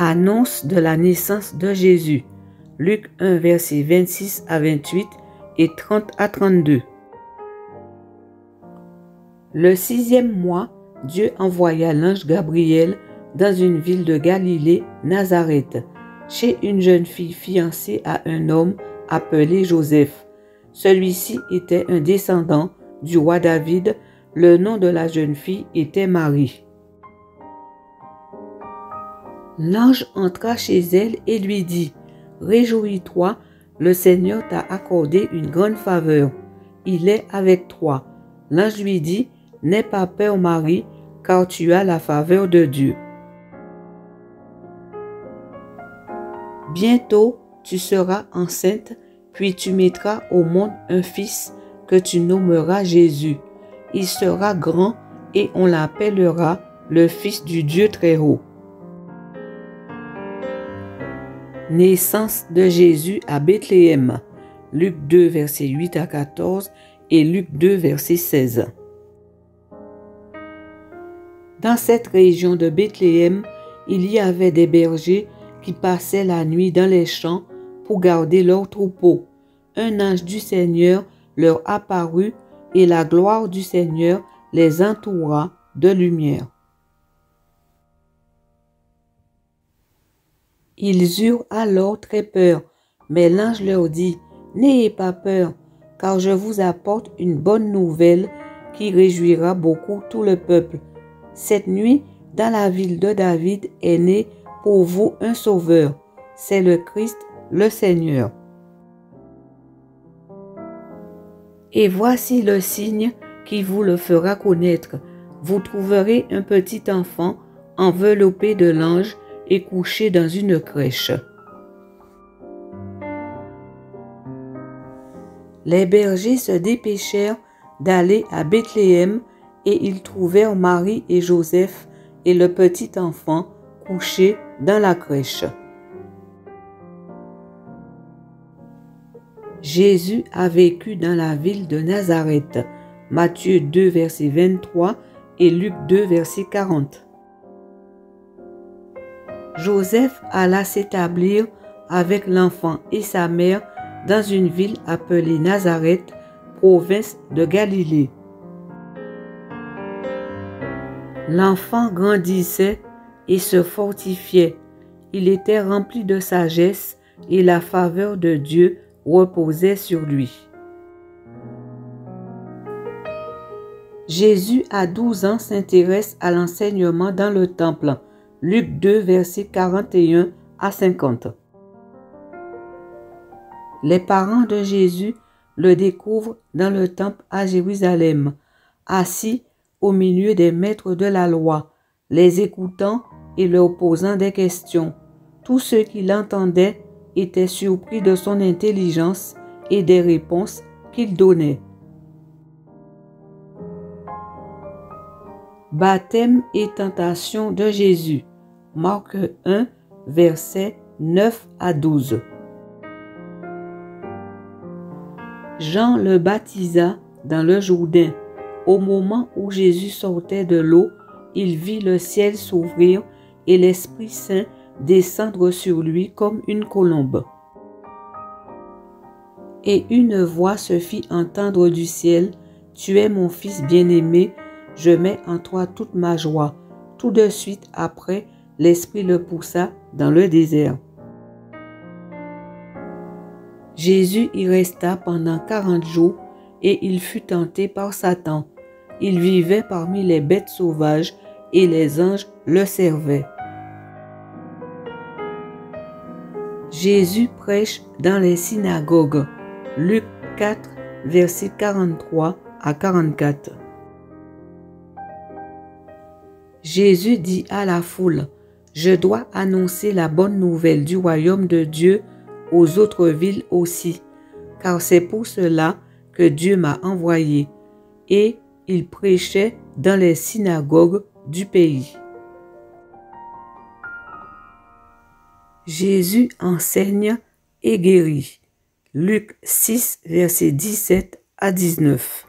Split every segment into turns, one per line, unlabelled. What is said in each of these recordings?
Annonce de la naissance de Jésus. Luc 1, versets 26 à 28 et 30 à 32. Le 6e mois, Dieu envoya l'ange Gabriel dans une ville de Galilée, Nazareth, chez une jeune fille fiancée à un homme appelé Joseph. Celui-ci était un descendant du roi David. Le nom de la jeune fille était Marie. L'ange entra chez elle et lui dit : « Réjouis-toi, le Seigneur t'a accordé une grande faveur. Il est avec toi. » L'ange lui dit : « N'aie pas peur, Marie, car tu as la faveur de Dieu. Bientôt, tu seras enceinte, puis tu mettras au monde un fils que tu nommeras Jésus. Il sera grand et on l'appellera le Fils du Dieu Très-Haut. » Naissance de Jésus à Bethléem. Luc 2, versets 8 à 14 et Luc 2, verset 16. Dans cette région de Bethléem, il y avait des bergers qui passaient la nuit dans les champs pour garder leurs troupeaux. Un ange du Seigneur leur apparut et la gloire du Seigneur les entoura de lumière. Ils eurent alors très peur, mais l'ange leur dit : « N'ayez pas peur, car je vous apporte une bonne nouvelle qui réjouira beaucoup tout le peuple. Cette nuit, dans la ville de David est né pour vous un sauveur, c'est le Christ, le Seigneur. Et voici le signe qui vous le fera connaître. Vous trouverez un petit enfant enveloppé de langes et couché dans une crèche. » Les bergers se dépêchèrent d'aller à Bethléem et ils trouvèrent Marie et Joseph et le petit enfant couché dans la crèche. Jésus a vécu dans la ville de Nazareth. Matthieu 2, verset 23 et Luc 2, verset 40. Joseph alla s'établir avec l'enfant et sa mère dans une ville appelée Nazareth, province de Galilée. L'enfant grandissait et se fortifiait. Il était rempli de sagesse et la faveur de Dieu reposait sur lui. Jésus, à 12 ans, s'intéresse à l'enseignement dans le temple. Luc 2, versets 41 à 50. Les parents de Jésus le découvrent dans le temple à Jérusalem, assis au milieu des maîtres de la loi, les écoutant et leur posant des questions. Tous ceux qui l'entendaient étaient surpris de son intelligence et des réponses qu'il donnait. Baptême et tentation de Jésus. Marc 1, versets 9 à 12. Jean le baptisa dans le Jourdain. Au moment où Jésus sortait de l'eau, il vit le ciel s'ouvrir et l'Esprit Saint descendre sur lui comme une colombe. Et une voix se fit entendre du ciel : « Tu es mon Fils bien-aimé, je mets en toi toute ma joie. » Tout de suite après, l'Esprit le poussa dans le désert. Jésus y resta pendant 40 jours et il fut tenté par Satan. Il vivait parmi les bêtes sauvages et les anges le servaient. Jésus prêche dans les synagogues. Luc 4, versets 43 à 44. Jésus dit à la foule : « Je dois annoncer la bonne nouvelle du royaume de Dieu aux autres villes aussi, car c'est pour cela que Dieu m'a envoyé. » Et il prêchait dans les synagogues du pays. Jésus enseigne et guérit. Luc 6, versets 17 à 19.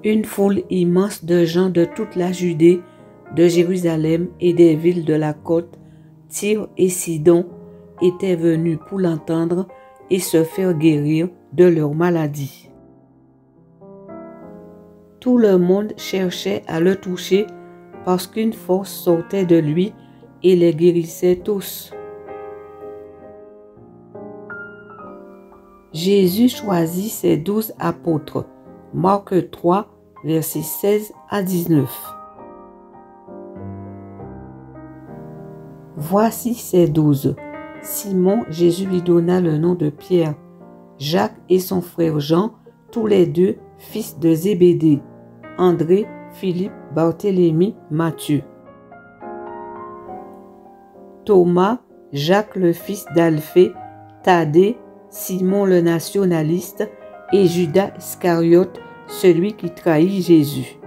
Une foule immense de gens de toute la Judée, de Jérusalem et des villes de la côte, Tyr et Sidon, étaient venus pour l'entendre et se faire guérir de leur maladie. Tout le monde cherchait à le toucher parce qu'une force sortait de lui et les guérissait tous. Jésus choisit ses 12 apôtres. Marc 3, versets 16 à 19. Voici ces 12. Simon, Jésus lui donna le nom de Pierre. Jacques et son frère Jean, tous les deux fils de Zébédée. André, Philippe, Barthélemy, Matthieu. Thomas, Jacques le fils d'Alphée, Thaddée, Simon le nationaliste et Judas Iscariote, celui qui trahit Jésus.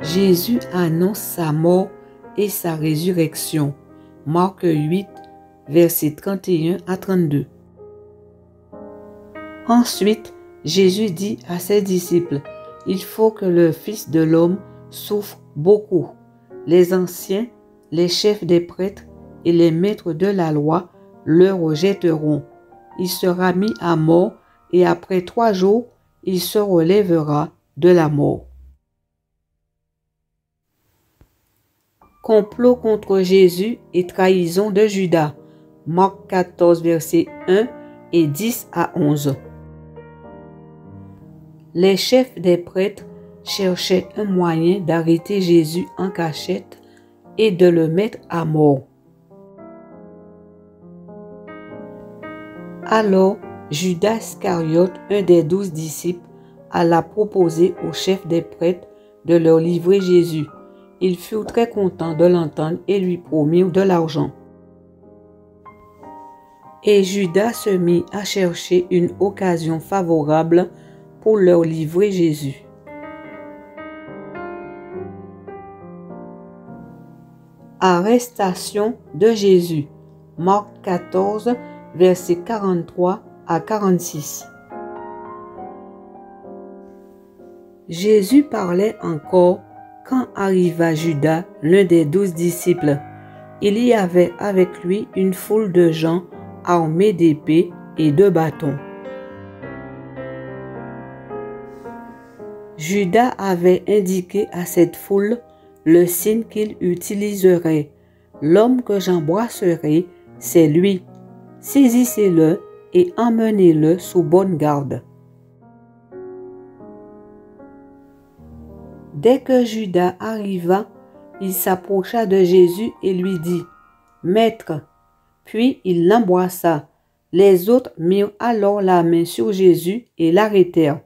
Jésus annonce sa mort et sa résurrection. Marc 8, versets 31 à 32. Ensuite, Jésus dit à ses disciples, « Il faut que le Fils de l'homme souffre beaucoup. Les anciens, les chefs des prêtres et les maîtres de la loi le rejetteront. Il sera mis à mort et après 3 jours, il se relèvera de la mort. » Complot contre Jésus et trahison de Judas. Marc 14, versets 1 et 10 à 11. Les chefs des prêtres cherchaient un moyen d'arrêter Jésus en cachette et de le mettre à mort. Alors, Judas Iscariote, un des 12 disciples, alla proposer aux chefs des prêtres de leur livrer Jésus. Ils furent très contents de l'entendre et lui promirent de l'argent. Et Judas se mit à chercher une occasion favorable pour leur livrer Jésus. Arrestation de Jésus. Marc 14, versets 43 à 46. Jésus parlait encore quand arriva Judas, l'un des 12 disciples. Il y avait avec lui une foule de gens armés d'épées et de bâtons. Judas avait indiqué à cette foule le signe qu'il utiliserait. L'homme que j'embrasserai, c'est lui. Saisissez-le et emmenez-le sous bonne garde. Dès que Judas arriva, il s'approcha de Jésus et lui dit, « Maître !» Puis il l'embrassa. Les autres mirent alors la main sur Jésus et l'arrêtèrent.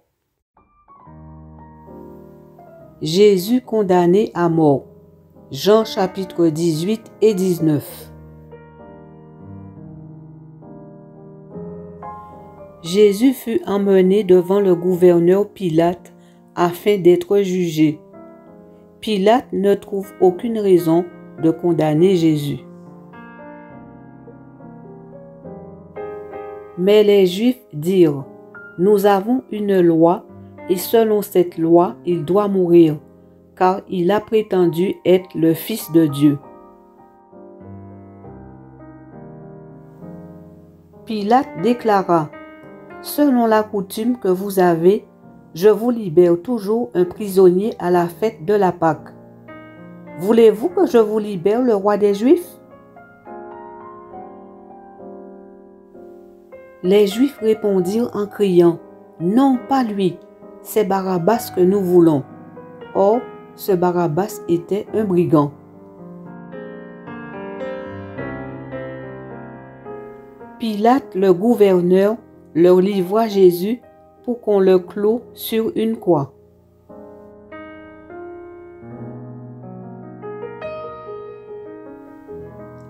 Jésus condamné à mort. Jean chapitre 18 et 19. Jésus fut emmené devant le gouverneur Pilate afin d'être jugé. Pilate ne trouve aucune raison de condamner Jésus. Mais les Juifs dirent, « Nous avons une loi, et selon cette loi, il doit mourir, car il a prétendu être le Fils de Dieu. » Pilate déclara, « Selon la coutume que vous avez, je vous libère toujours un prisonnier à la fête de la Pâque. Voulez-vous que je vous libère le roi des Juifs? » Les Juifs répondirent en criant, « Non, pas lui, c'est Barabbas que nous voulons. » Or, ce Barabbas était un brigand. Pilate, le gouverneur, leur livra Jésus pour qu'on le cloue sur une croix.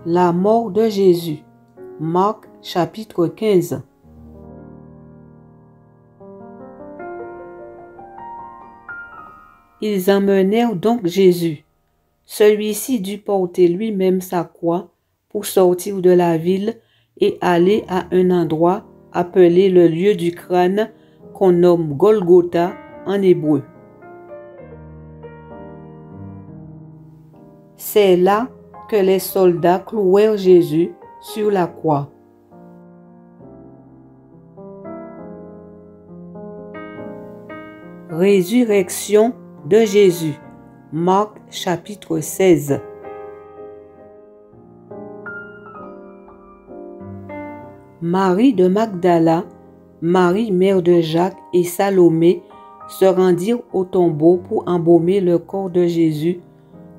La mort de Jésus. Marc chapitre 15. Ils emmenèrent donc Jésus. Celui-ci dut porter lui-même sa croix pour sortir de la ville et aller à un endroit appelé le lieu du crâne qu'on nomme Golgotha en hébreu. C'est là que les soldats clouèrent Jésus sur la croix. Résurrection de Jésus. Marc chapitre 16. Marie de Magdala, Marie mère de Jacques et Salomé se rendirent au tombeau pour embaumer le corps de Jésus,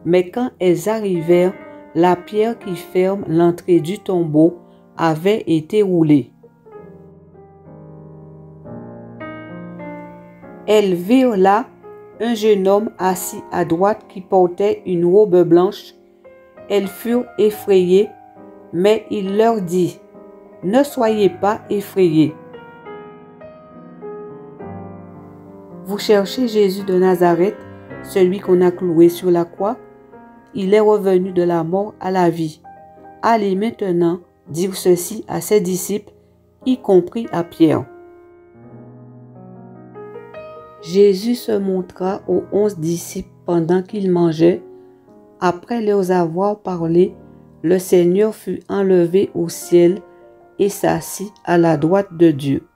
mais quand elles arrivèrent, la pierre qui ferme l'entrée du tombeau avait été roulée. Elles virent là un jeune homme assis à droite qui portait une robe blanche. Elles furent effrayées, mais il leur dit: « Ne soyez pas effrayés. Vous cherchez Jésus de Nazareth, celui qu'on a cloué sur la croix. Il est revenu de la mort à la vie. Allez maintenant dire ceci à ses disciples, y compris à Pierre. » Jésus se montra aux 11 disciples pendant qu'ils mangeaient. Après leur avoir parlé, le Seigneur fut enlevé au ciel et s'assit à la droite de Dieu.